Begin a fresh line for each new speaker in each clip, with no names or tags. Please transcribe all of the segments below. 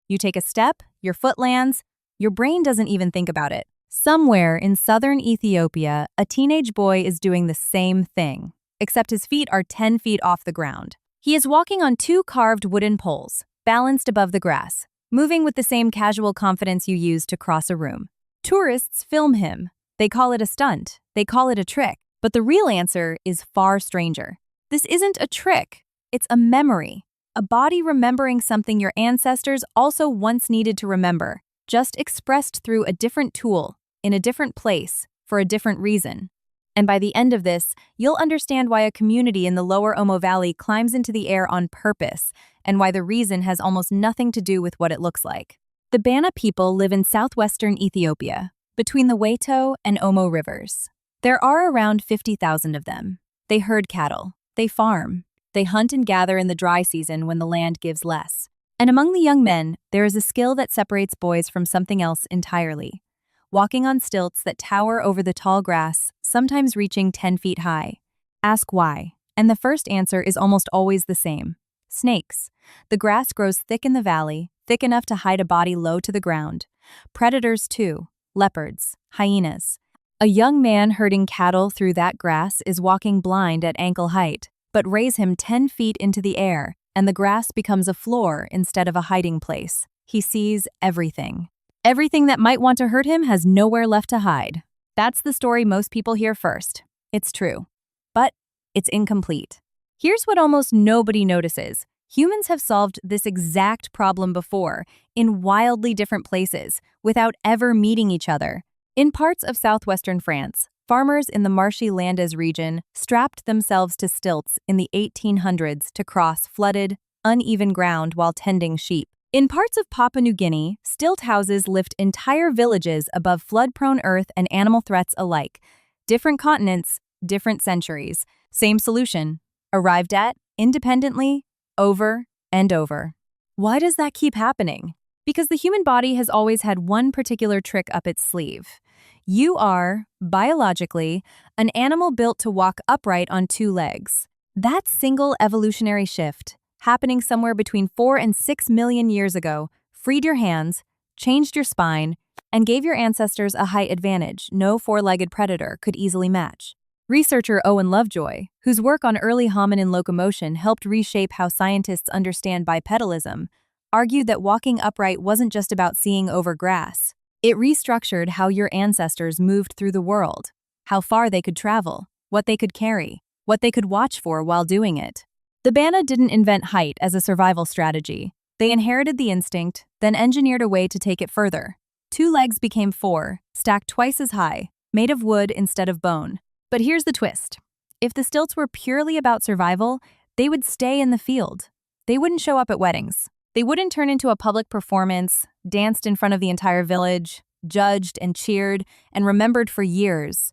You take a step, your foot lands, your brain doesn't even think about it. Somewhere in southern Ethiopia, a teenage boy is doing the same thing, except his feet are 10 feet off the ground. He is walking on two carved wooden poles, balanced above the grass, moving with the same casual confidence you use to cross a room. Tourists film him. They call it a stunt. They call it a trick. But the real answer is far stranger. This isn't a trick. It's a memory. A body remembering something your ancestors also once needed to remember, just expressed through a different tool, in a different place, for a different reason. And by the end of this, you'll understand why a community in the Lower Omo Valley climbs into the air on purpose, and why the reason has almost nothing to do with what it looks like. The Banna people live in southwestern Ethiopia, between the Waito and Omo rivers. There are around 50,000 of them. They herd cattle, they farm, they hunt and gather in the dry season when the land gives less. And among the young men, there is a skill that separates boys from something else entirely. Walking on stilts that tower over the tall grass, sometimes reaching 10 feet high. Ask why, and the first answer is almost always the same. Snakes. The grass grows thick in the valley, thick enough to hide a body low to the ground. Predators too. Leopards, hyenas. A young man herding cattle through that grass is walking blind at ankle height, but raise him 10 feet into the air, and the grass becomes a floor instead of a hiding place. He sees everything. Everything that might want to hurt him has nowhere left to hide. That's the story most people hear first. It's true. But it's incomplete. Here's what almost nobody notices. Humans have solved this exact problem before, in wildly different places, without ever meeting each other. In parts of southwestern France, farmers in the marshy Landes region strapped themselves to stilts in the 1800s to cross flooded, uneven ground while tending sheep. In parts of Papua New Guinea, stilt houses lift entire villages above flood-prone earth and animal threats alike. Different continents, different centuries. Same solution. Arrived at, independently, over and over. Why does that keep happening? Because the human body has always had one particular trick up its sleeve. You are, biologically, an animal built to walk upright on two legs. That single evolutionary shift, happening somewhere between 4 and 6 million years ago, freed your hands, changed your spine, and gave your ancestors a height advantage no four-legged predator could easily match. Researcher Owen Lovejoy, whose work on early hominin locomotion helped reshape how scientists understand bipedalism, argued that walking upright wasn't just about seeing over grass. It restructured how your ancestors moved through the world, how far they could travel, what they could carry, what they could watch for while doing it. The Banna didn't invent height as a survival strategy. They inherited the instinct, then engineered a way to take it further. 2 legs became 4, stacked twice as high, made of wood instead of bone. But here's the twist. If the stilts were purely about survival, they would stay in the field. They wouldn't show up at weddings. They wouldn't turn into a public performance, danced in front of the entire village, judged and cheered, and remembered for years.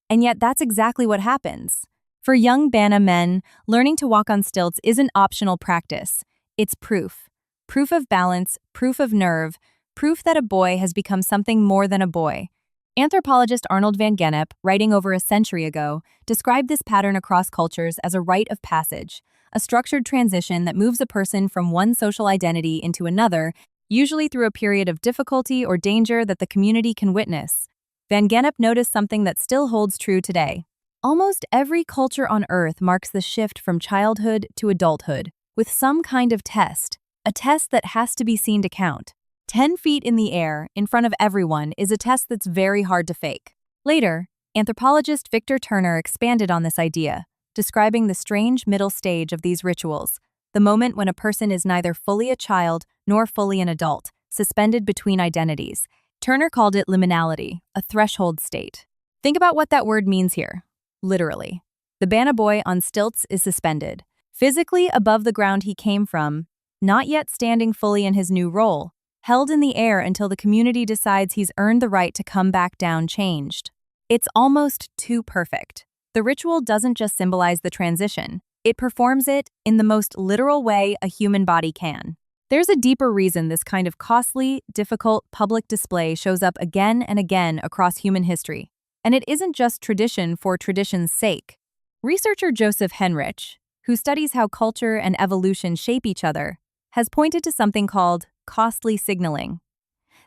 And yet that's exactly what happens. For young Banna men, learning to walk on stilts isn't optional practice. It's proof. Proof of balance, proof of nerve, proof that a boy has become something more than a boy. Anthropologist Arnold van Gennep, writing over a century ago, described this pattern across cultures as a rite of passage, a structured transition that moves a person from one social identity into another, usually through a period of difficulty or danger that the community can witness. Van Gennep noticed something that still holds true today. Almost every culture on Earth marks the shift from childhood to adulthood, with some kind of test, a test that has to be seen to count. 10 feet in the air, in front of everyone, is a test that's very hard to fake. Later, anthropologist Victor Turner expanded on this idea, describing the strange middle stage of these rituals, the moment when a person is neither fully a child nor fully an adult, suspended between identities. Turner called it liminality, a threshold state. Think about what that word means here. Literally. The Banna boy on stilts is suspended, physically above the ground he came from, not yet standing fully in his new role, held in the air until the community decides he's earned the right to come back down changed. It's almost too perfect. The ritual doesn't just symbolize the transition, it performs it in the most literal way a human body can. There's a deeper reason this kind of costly, difficult public display shows up again and again across human history. And it isn't just tradition for tradition's sake. Researcher Joseph Henrich, who studies how culture and evolution shape each other, has pointed to something called costly signaling.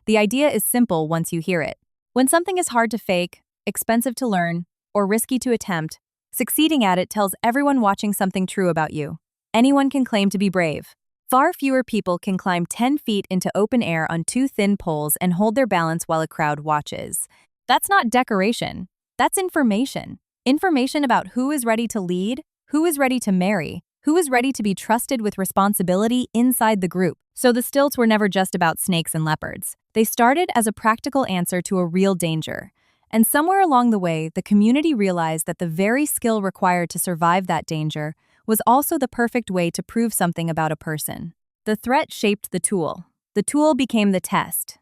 The idea is simple once you hear it. When something is hard to fake, expensive to learn, or risky to attempt, succeeding at it tells everyone watching something true about you. Anyone can claim to be brave. Far fewer people can climb 10 feet into open air on two thin poles and hold their balance while a crowd watches. That's not decoration. That's information. Information about who is ready to lead, who is ready to marry, who is ready to be trusted with responsibility inside the group. So the stilts were never just about snakes and leopards. They started as a practical answer to a real danger. And somewhere along the way, the community realized that the very skill required to survive that danger was also the perfect way to prove something about a person. The threat shaped the tool. The tool became the test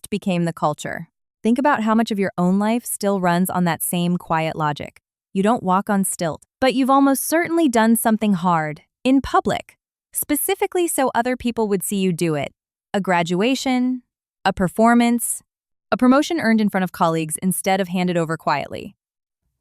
became the culture. Think about how much of your own life still runs on that same quiet logic. You don't walk on stilts, but you've almost certainly done something hard, in public, specifically so other people would see you do it. A graduation, a performance, a promotion earned in front of colleagues instead of handed over quietly.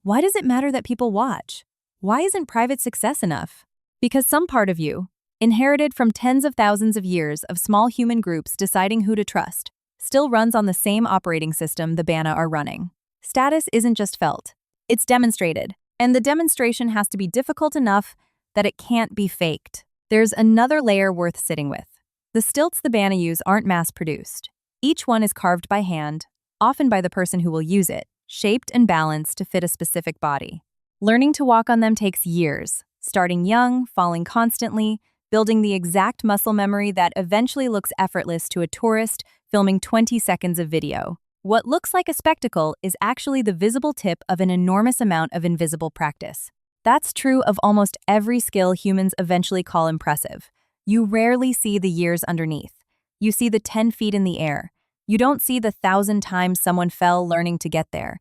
Why does it matter that people watch? Why isn't private success enough? Because some part of you, inherited from tens of thousands of years of small human groups deciding who to trust, still runs on the same operating system the Banna are running. Status isn't just felt, it's demonstrated, and the demonstration has to be difficult enough that it can't be faked. There's another layer worth sitting with. The stilts the Banna use aren't mass-produced. Each one is carved by hand, often by the person who will use it, shaped and balanced to fit a specific body. Learning to walk on them takes years, starting young, falling constantly, building the exact muscle memory that eventually looks effortless to a tourist filming 20 seconds of video. What looks like a spectacle is actually the visible tip of an enormous amount of invisible practice. That's true of almost every skill humans eventually call impressive. You rarely see the years underneath. You see the 10 feet in the air. You don't see the 1,000 times someone fell learning to get there.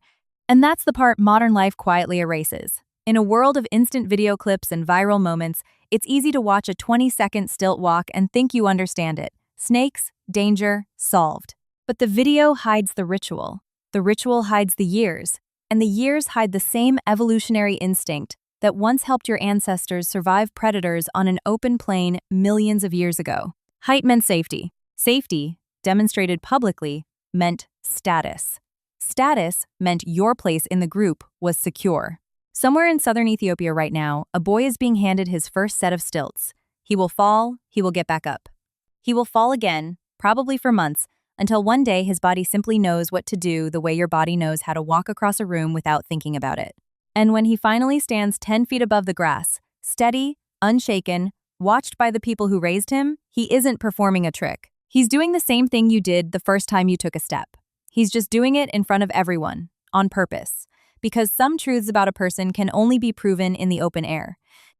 And that's the part modern life quietly erases. In a world of instant video clips and viral moments, it's easy to watch a 20-second stilt walk and think you understand it. Snakes, danger, solved. But the video hides the ritual hides the years, and the years hide the same evolutionary instinct that once helped your ancestors survive predators on an open plain millions of years ago. Height meant safety. Safety, demonstrated publicly, meant status. Status meant your place in the group was secure. Somewhere in southern Ethiopia right now, a boy is being handed his first set of stilts. He will fall, he will get back up. He will fall again, probably for months, until one day his body simply knows what to do the way your body knows how to walk across a room without thinking about it. And when he finally stands 10 feet above the grass, steady, unshaken, watched by the people who raised him, he isn't performing a trick. He's doing the same thing you did the first time you took a step. He's just doing it in front of everyone, on purpose. Because some truths about a person can only be proven in the open air.